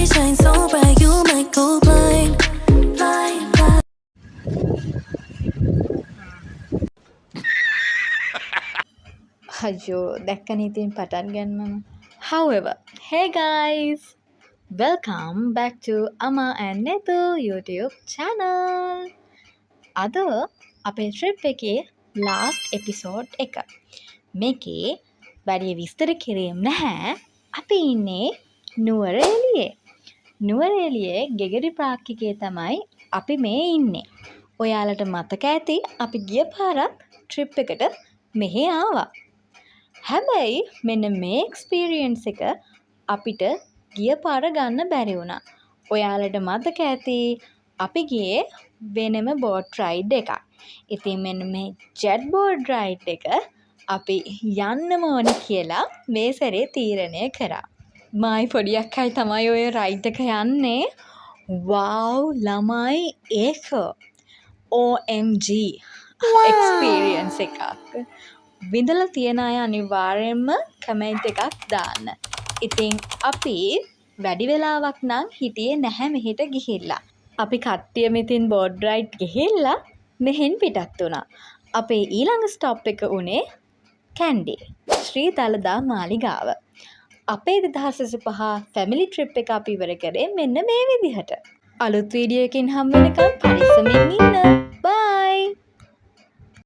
shine so bright, you might go blind, blind, blind. අජෝ දැක්කනේ ඉතින් පටන් ගන්නම. However, hey guys! Welcome back to Amma and Nethu YouTube channel. අද අපේ trip එකේ last episode එක. මේකේ වැඩි විස්තර කිරීම නැහැ. අපි ඉන්නේ නුවර එළියේ. නුවර එළියේ ගෙගරි ප්‍රාක්කිකේ තමයි අපි මේ ඉන්නේ. ඔයාලට මතක ඇති අපි ගිය පාරත් ට්‍රිප් එකට මෙහෙ ආවා. හැබැයි මෙන්න මේ එක්ස්පීරියන්ස් එක අපිට ගිය පාර ගන්න බැරි වුණා. ඔයාලට මතක ඇති අපි ගියේ වෙනම බෝට් රයිඩ් එකක්. ඉතින් මෙන්න මේ ජෙට් බෝට් රයිඩ් එක අපි යන්නම ඕනි කියලා මේ සැරේ තීරණය කරා. මයි පොඩි අක්කයි තමයි ඔය රයිඩ් එක යන්නේ. වව් ළමයි ඒක OMG එක්ස්පීරියන්ස් එකක්. විඳලා තියෙන අය අනිවාර්යෙන්ම කමෙන්ට් එකක් දාන්න. ඉතින් අපි වැඩි වෙලාවක් නම් හිටියේ නැහැ මෙහෙට ගිහිල්ලා. අපි කට්ටියම ඉතින් බෝඩ් රයිඩ් ගිහිල්ලා මෙහෙන් පිටත් වුණා. අපේ ඊළඟ ස්ටොප් එක උනේ කැන්ඩි ශ්‍රී දළදා මාලිගාව. අපේ 2025 ෆැමිලි ට්‍රිප් එක අපි ඉවර කරේ මෙන්න මේ විදිහට. අලුත් වීඩියෝ එකකින් හම්බ වෙනකම් පරිස්සමින් ඉන්න.